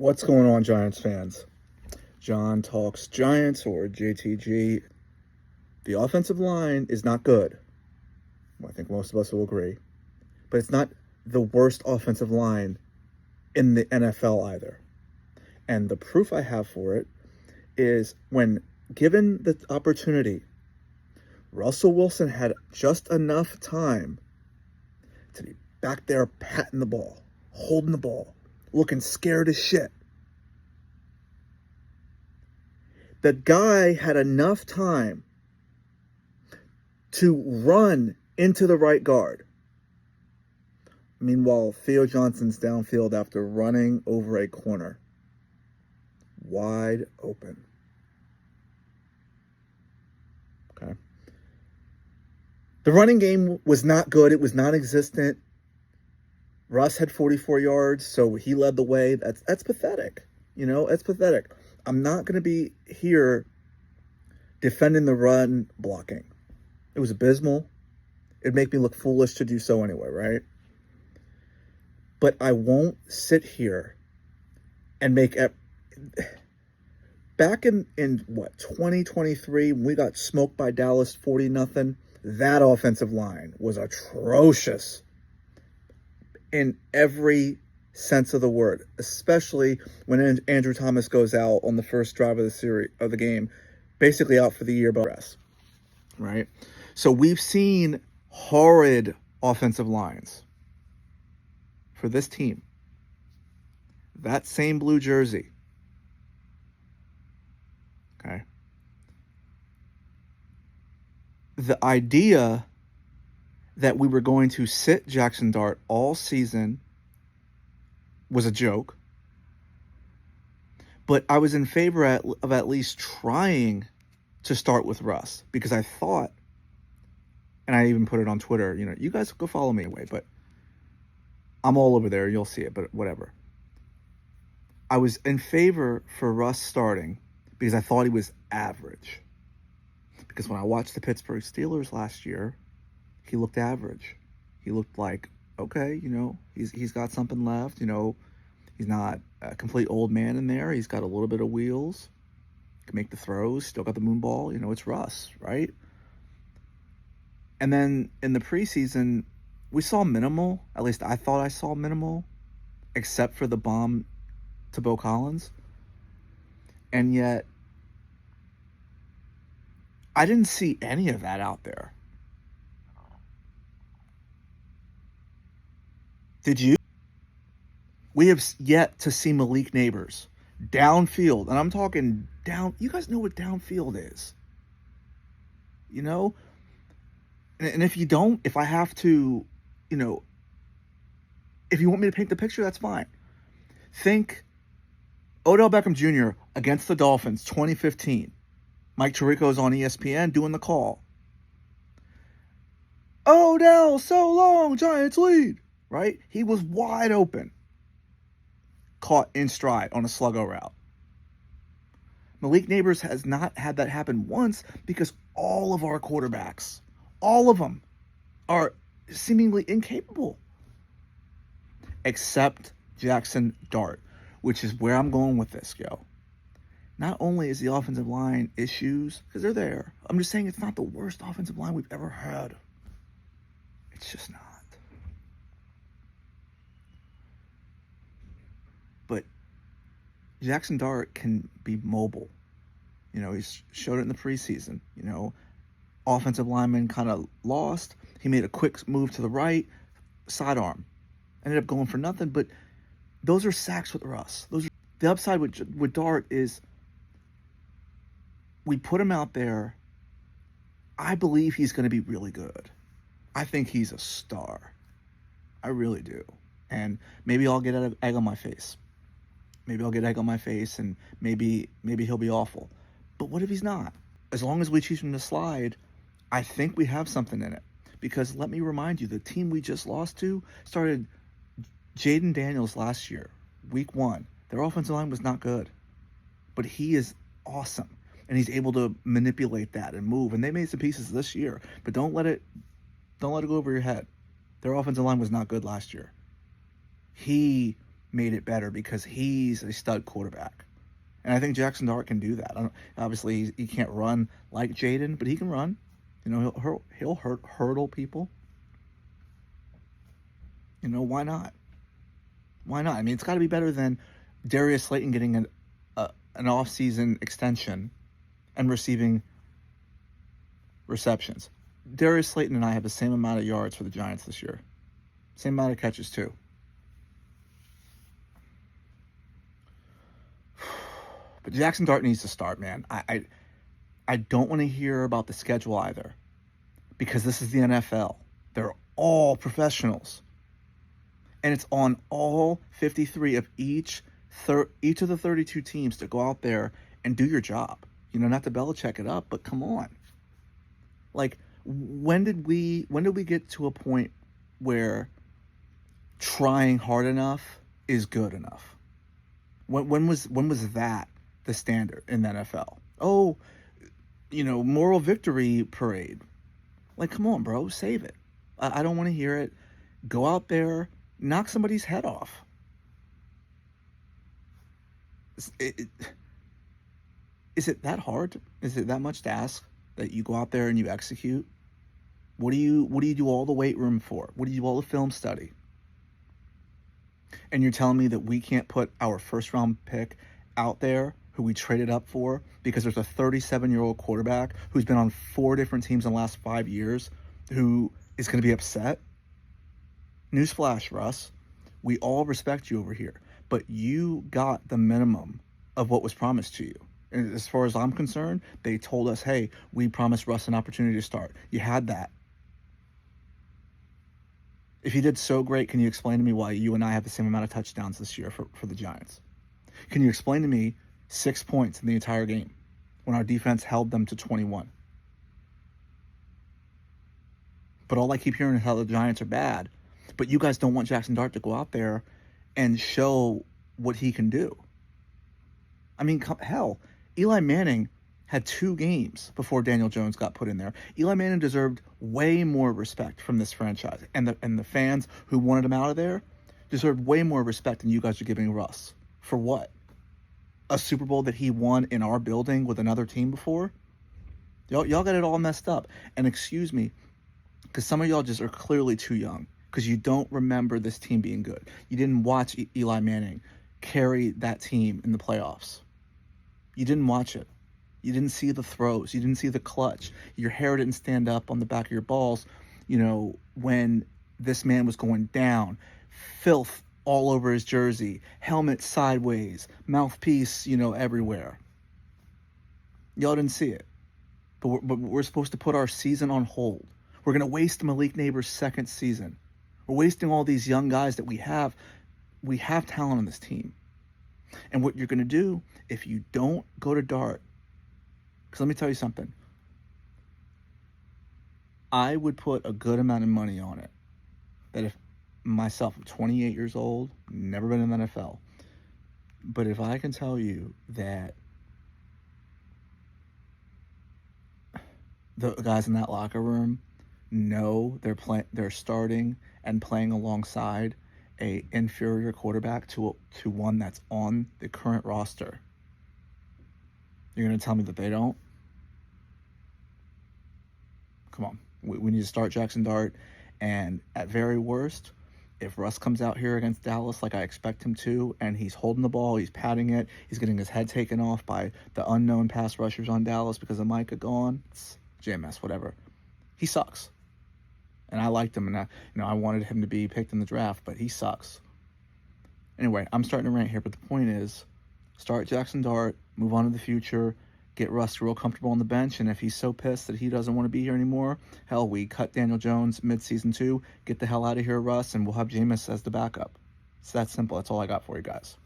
What's going on, Giants fans? John Talks Giants, or JTG. The offensive line is not good. I think most of us will agree. But it's not the worst offensive line in the NFL either. And the proof I have for it is when given the opportunity, Russell Wilson had just enough time to be back there patting the ball, holding the ball, looking scared as shit. The guy had enough time to run into the right guard. Meanwhile, Theo Johnson's downfield after running over a corner. Wide open. Okay. The running game was not good. It was non-existent. Russ had 44 yards, so he led the way. That's pathetic. It's pathetic. I'm not going to be here defending the run blocking. It was abysmal. It'd make me look foolish to do so anyway, right? But I won't sit here and make back in 2023, when we got smoked by Dallas 40-0, that offensive line was atrocious in every sense of the word, especially when Andrew Thomas goes out on the first drive of the game, basically out for the year by rest, right? So we've seen horrid offensive lines for this team. That same blue jersey. Okay. The idea that we were going to sit Jaxson Dart all season was a joke. But I was in favor of at least trying to start with Russ, because I thought, and I even put it on Twitter, you guys go follow me away, but I'm all over there. You'll see it, but whatever. I was in favor for Russ starting because I thought he was average. Because when I watched the Pittsburgh Steelers last year, he looked average. He looked like, okay, he's got something left. He's not a complete old man in there. He's got a little bit of wheels. Can make the throws. Still got the moon ball. It's Russ, right? And then in the preseason, we saw minimal. At least I thought I saw minimal, except for the bomb to Bo Collins. And yet, I didn't see any of that out there. Did you? We have yet to see Malik Neighbors downfield. And I'm talking down. You guys know what downfield is. And if you don't, if I have to, if you want me to paint the picture, that's fine. Think Odell Beckham Jr. against the Dolphins, 2015. Mike Tirico's on ESPN doing the call. Odell, so long, Giants lead. Right? He was wide open. Caught in stride on a sluggo route. Malik Neighbors has not had that happen once because all of our quarterbacks, all of them, are seemingly incapable. Except Jaxson Dart, which is where I'm going with this, yo. Not only is the offensive line issues, because they're there, I'm just saying it's not the worst offensive line we've ever had. It's just not. But Jaxson Dart can be mobile. He's showed it in the preseason. Offensive lineman kind of lost. He made a quick move to the right, sidearm. Ended up going for nothing, but those are sacks with Russ. The upside with Dart is we put him out there. I believe he's going to be really good. I think he's a star. I really do. And maybe I'll get egg on my face. Maybe I'll get egg on my face, and maybe he'll be awful. But what if he's not? As long as we teach him to slide, I think we have something in it. Because let me remind you, the team we just lost to started Jaden Daniels last year, week 1. Their offensive line was not good. But he is awesome. And he's able to manipulate that and move. And they made some pieces this year. But don't let it go over your head. Their offensive line was not good last year. He made it better because he's a stud quarterback. And I think Jaxson Dart can do that. Obviously, he can't run like Jaden, but he can run. You know, he'll hurdle people. You know, why not? Why not? I mean, it's got to be better than Darius Slayton getting an off-season extension and receiving receptions. Darius Slayton and I have the same amount of yards for the Giants this year. Same amount of catches, too. But Jaxson Dart needs to start, man. I don't want to hear about the schedule either, because this is the NFL. They're all professionals. And it's on all 53 of each of the 32 teams to go out there and do your job. You know, not to Belichick it up, but come on. Like, when did we get to a point where trying hard enough is good enough? When was that the standard in the NFL? Oh, you know, moral victory parade. Like, come on, bro, save it. I don't want to hear it. Go out there, knock somebody's head off. Is it that hard? Is it that much to ask that you go out there and you execute? What do you do all the weight room for? What do you do all the film study? And you're telling me that we can't put our first round pick out there who we traded up for because there's a 37-year-old quarterback who's been on 4 different teams in the last 5 years who is going to be upset? Newsflash, Russ. We all respect you over here, but you got the minimum of what was promised to you. And as far as I'm concerned, they told us, hey, we promised Russ an opportunity to start. You had that. If you did so great, can you explain to me why you and I have the same amount of touchdowns this year for the Giants? Can you explain to me 6 points in the entire game when our defense held them to 21? But all I keep hearing is how the Giants are bad. But you guys don't want Jaxson Dart to go out there and show what he can do. I mean, hell, Eli Manning had 2 games before Daniel Jones got put in there. Eli Manning deserved way more respect from this franchise. And the fans who wanted him out of there deserved way more respect than you guys are giving Russ. For what? A Super Bowl that he won in our building with another team before? Y'all got it all messed up. And excuse me, because some of y'all just are clearly too young, because you don't remember this team being good. You didn't watch Eli Manning carry that team in the playoffs. You didn't watch it. You didn't see the throws. You didn't see the clutch. Your hair didn't stand up on the back of your balls, you know, when this man was going down. Filth all over his jersey, helmet sideways, mouthpiece, you know, everywhere. Y'all didn't see it. But we're supposed to put our season on hold. We're going to waste Malik Neighbors' second season. We're wasting all these young guys that we have. We have talent on this team. And what you're going to do, if you don't go to Dart, because let me tell you something. I would put a good amount of money on it that if myself, I'm 28 years old, never been in the NFL, but if I can tell you that the guys in that locker room know they're starting and playing alongside a inferior quarterback to one that's on the current roster, you're going to tell me that they don't? Come on. We need to start Jaxson Dart. And at very worst, if Russ comes out here against Dallas like I expect him to, and he's holding the ball, he's patting it, he's getting his head taken off by the unknown pass rushers on Dallas because of Micah gone, it's JMS, whatever. He sucks. And I liked him, and I wanted him to be picked in the draft, but he sucks. Anyway, I'm starting to rant here, but the point is, start Jaxson Dart, move on to the future, get Russ real comfortable on the bench, and if he's so pissed that he doesn't want to be here anymore, hell, we cut Daniel Jones mid-season 2, get the hell out of here, Russ, and we'll have Jameis as the backup. It's that simple. That's all I got for you guys.